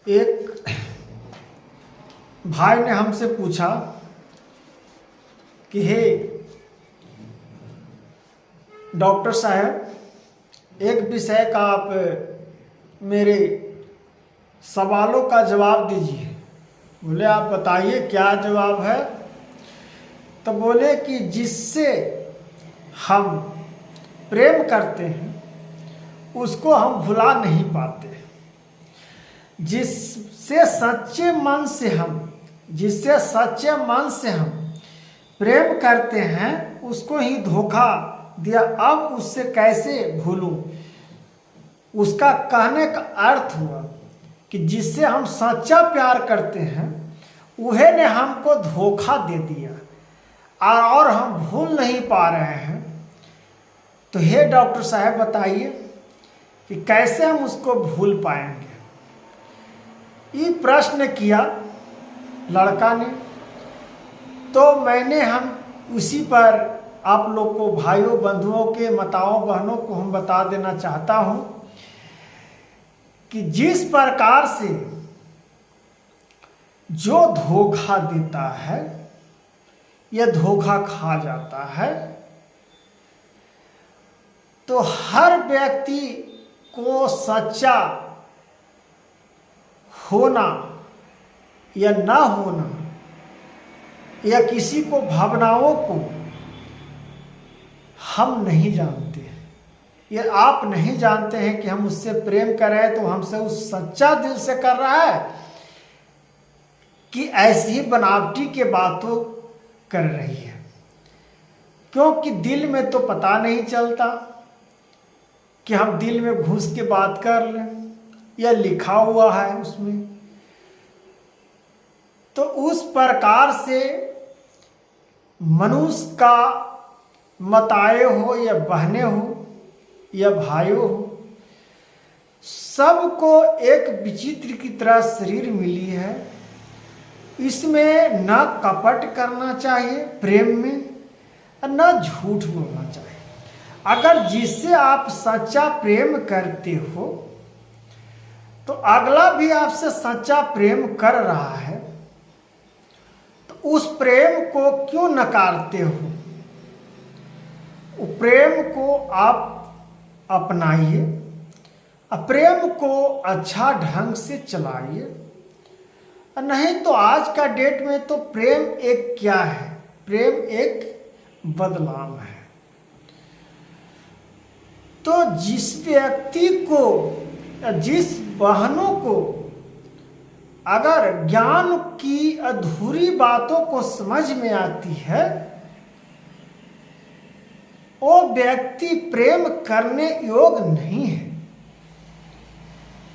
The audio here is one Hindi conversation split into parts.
एक भाई ने हमसे पूछा कि हे डॉक्टर साहब, एक विषय का आप मेरे सवालों का जवाब दीजिए। बोले आप बताइए क्या जवाब है। तो बोले कि जिससे हम प्रेम करते हैं उसको हम भुला नहीं पाते। जिससे सच्चे मन से हम प्रेम करते हैं उसको ही धोखा दिया, अब उससे कैसे भूलूं। उसका कहने का अर्थ हुआ कि जिससे हम सच्चा प्यार करते हैं उहे ने हमको धोखा दे दिया और हम भूल नहीं पा रहे हैं। तो हे डॉक्टर साहब बताइए कि कैसे हम उसको भूल पाएंगे। ये प्रश्न किया लड़का ने। तो मैंने हम उसी पर आप लोग को, भाइयों बंधुओं के, माताओं बहनों को हम बता देना चाहता हूं कि जिस प्रकार से जो धोखा देता है या धोखा खा जाता है, तो हर व्यक्ति को सच्चा होना या ना होना या किसी को भावनाओं को हम नहीं जानते। ये आप नहीं जानते हैं कि हम उससे प्रेम कर रहे हैं तो हमसे उस सच्चा दिल से कर रहा है कि ऐसी ही बनावटी के बातों कर रही है। क्योंकि दिल में तो पता नहीं चलता कि हम दिल में घुस के बात कर लें या लिखा हुआ है उसमें। तो उस प्रकार से मनुष्य का माताएं हो या बहनें हो या भाइयों हो, सबको एक विचित्र की तरह शरीर मिली है। इसमें न कपट करना चाहिए प्रेम में, न झूठ बोलना चाहिए। अगर जिससे आप सच्चा प्रेम करते हो तो अगला भी आपसे सच्चा प्रेम कर रहा है, तो उस प्रेम को क्यों नकारते हो। प्रेम को आप अपनाइए, प्रेम को अच्छा ढंग से चलाइए। नहीं तो आज का डेट में तो प्रेम एक क्या है, प्रेम एक बदनाम है। तो जिस व्यक्ति को, जिस बहनों को अगर ज्ञान की अधूरी बातों को समझ में आती है, वो व्यक्ति प्रेम करने योग्य नहीं है।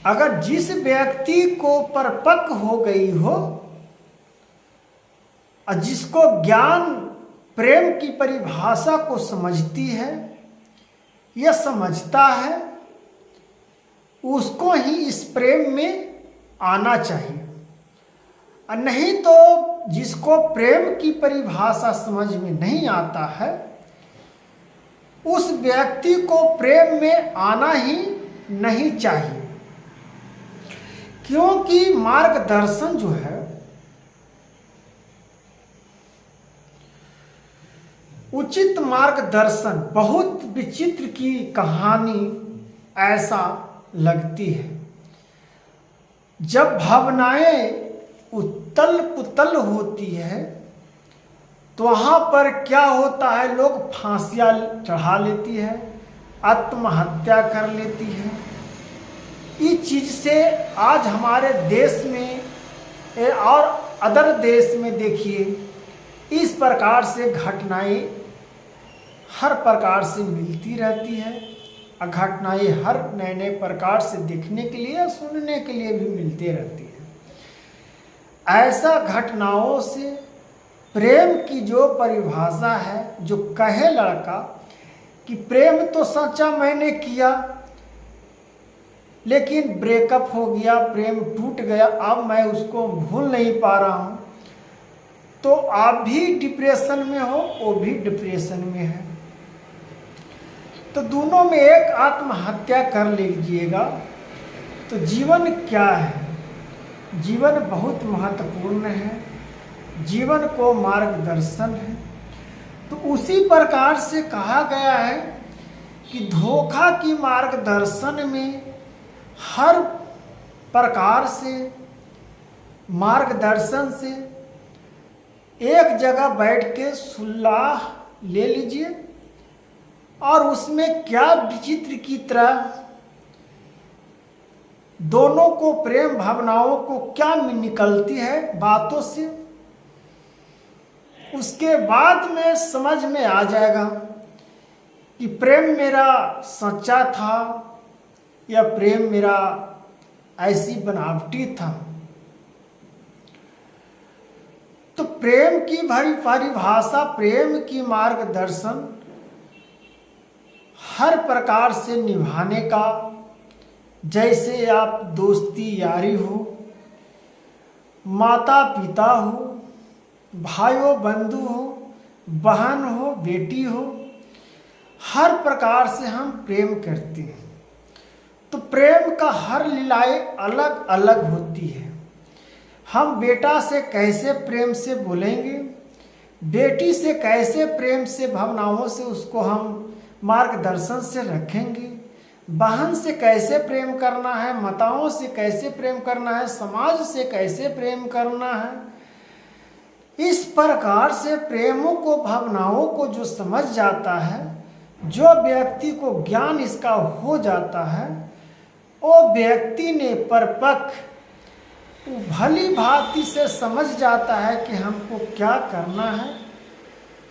अगर जिस व्यक्ति को परिपक्व हो गई हो और जिसको ज्ञान प्रेम की परिभाषा को समझती है या समझता है, उसको ही इस प्रेम में आना चाहिए। और नहीं तो जिसको प्रेम की परिभाषा समझ में नहीं आता है, उस व्यक्ति को प्रेम में आना ही नहीं चाहिए। क्योंकि मार्गदर्शन जो है, उचित मार्गदर्शन, बहुत विचित्र की कहानी ऐसा लगती है। जब भावनाएं उतल पुतल होती है तो वहां पर क्या होता है, लोग फांसियां चढ़ा लेती है, आत्महत्या कर लेती है। इस चीज से आज हमारे देश में और अदर देश में देखिए इस प्रकार से घटनाएं हर प्रकार से मिलती रहती है। घटनाएं हर नए नए प्रकार से देखने के लिए, सुनने के लिए भी मिलती रहती है। ऐसा घटनाओं से प्रेम की जो परिभाषा है, जो कहे लड़का कि प्रेम तो सच्चा मैंने किया लेकिन ब्रेकअप हो गया, प्रेम टूट गया, अब मैं उसको भूल नहीं पा रहा हूं, तो आप भी डिप्रेशन में हो, वो भी डिप्रेशन में है, तो दोनों में एक आत्महत्या कर लीजिएगा तो जीवन क्या है। जीवन बहुत महत्वपूर्ण है, जीवन को मार्गदर्शन है। तो उसी प्रकार से कहा गया है कि धोखा की मार्गदर्शन में हर प्रकार से मार्गदर्शन से एक जगह बैठ के सुलह ले लीजिए और उसमें क्या विचित्र की तरह दोनों को प्रेम भावनाओं को क्या निकलती है बातों से, उसके बाद में समझ में आ जाएगा कि प्रेम मेरा सच्चा था या प्रेम मेरा ऐसी बनावटी था। तो प्रेम की भारी परिभाषा, प्रेम की मार्गदर्शन हर प्रकार से निभाने का, जैसे आप दोस्ती यारी हो, माता पिता हो, भाइयों बंधु हो, बहन हो, बेटी हो, हर प्रकार से हम प्रेम करते हैं। तो प्रेम का हर लीलाएं अलग अलग होती है। हम बेटा से कैसे प्रेम से बोलेंगे, बेटी से कैसे प्रेम से भावनाओं से उसको हम मार्गदर्शन से रखेंगे, बहन से कैसे प्रेम करना है, माताओं से कैसे प्रेम करना है, समाज से कैसे प्रेम करना है। इस प्रकार से प्रेमों को, भावनाओं को जो समझ जाता है, जो व्यक्ति को ज्ञान इसका हो जाता है, वो व्यक्ति ने परिपक्व भली भांति से समझ जाता है कि हमको क्या करना है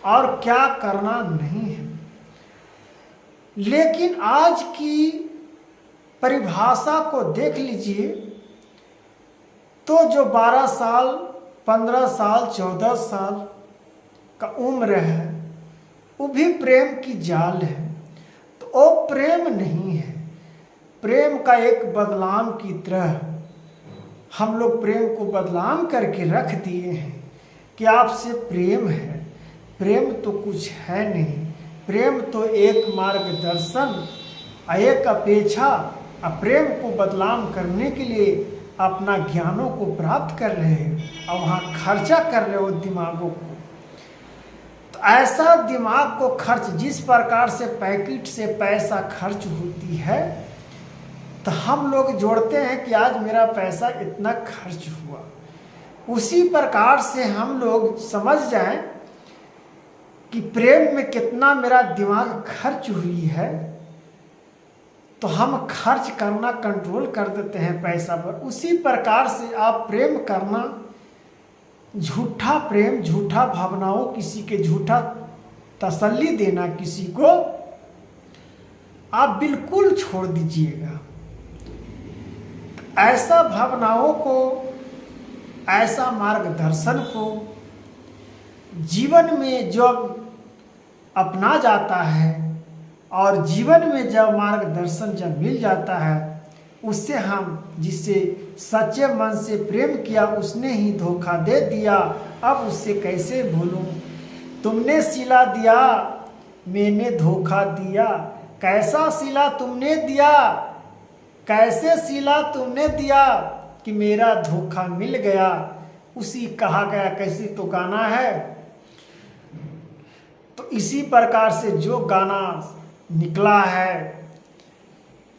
और क्या करना नहीं है। लेकिन आज की परिभाषा को देख लीजिए तो जो 12 साल, 15 साल, 14 साल का उम्र है वो भी प्रेम की जाल है। तो वो प्रेम नहीं है, प्रेम का एक बदनाम की तरह हम लोग प्रेम को बदनाम करके रख दिए हैं कि आपसे प्रेम है। प्रेम तो कुछ है नहीं, प्रेम तो एक मार्गदर्शन, एक अपेक्षा, प्रेम को बदनाम करने के लिए अपना ज्ञानों को प्राप्त कर रहे हैं और वहाँ खर्चा कर रहे हो दिमागों को। तो ऐसा दिमाग को खर्च, जिस प्रकार से पैकेट से पैसा खर्च होती है, तो हम लोग जोड़ते हैं कि आज मेरा पैसा इतना खर्च हुआ। उसी प्रकार से हम लोग समझ जाएं कि प्रेम में कितना मेरा दिमाग खर्च हुई है, तो हम खर्च करना कंट्रोल कर देते हैं पैसा पर। उसी प्रकार से आप प्रेम करना, झूठा प्रेम, झूठा भावनाओं, किसी के झूठा तसल्ली देना किसी को, आप बिल्कुल छोड़ दीजिएगा। ऐसा भावनाओं को, ऐसा मार्गदर्शन को जीवन में जब अपना जाता है और जीवन में जब मार्गदर्शन जब मिल जाता है, उससे हम जिससे सच्चे मन से प्रेम किया उसने ही धोखा दे दिया, अब उससे कैसे भूलूं। तुमने सिला दिया, मैंने धोखा दिया, कैसा सिला तुमने दिया, कैसे सिला तुमने दिया कि मेरा धोखा मिल गया। उसी कहा गया, कैसी तो गाना है। तो इसी प्रकार से जो गाना निकला है,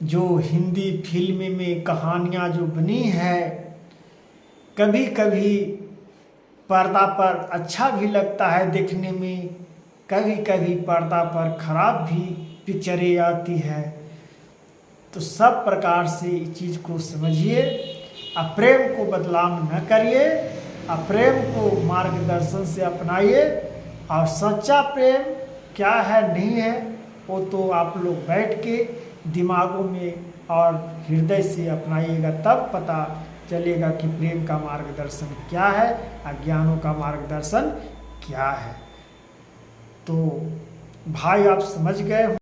जो हिंदी फिल्म में कहानियाँ जो बनी है, कभी कभी पर्दा पर अच्छा भी लगता है देखने में, कभी कभी पर्दा पर खराब भी पिक्चरें आती है। तो सब प्रकार से इस चीज़ को समझिए, प्रेम को बदनाम न करिए, प्रेम को मार्गदर्शन से अपनाइए। और सच्चा प्रेम क्या है नहीं है वो तो आप लोग बैठ के दिमागों में और हृदय से अपनाइएगा, तब पता चलेगा कि प्रेम का मार्गदर्शन क्या है, अज्ञानों का मार्गदर्शन क्या है। तो भाई आप समझ गए।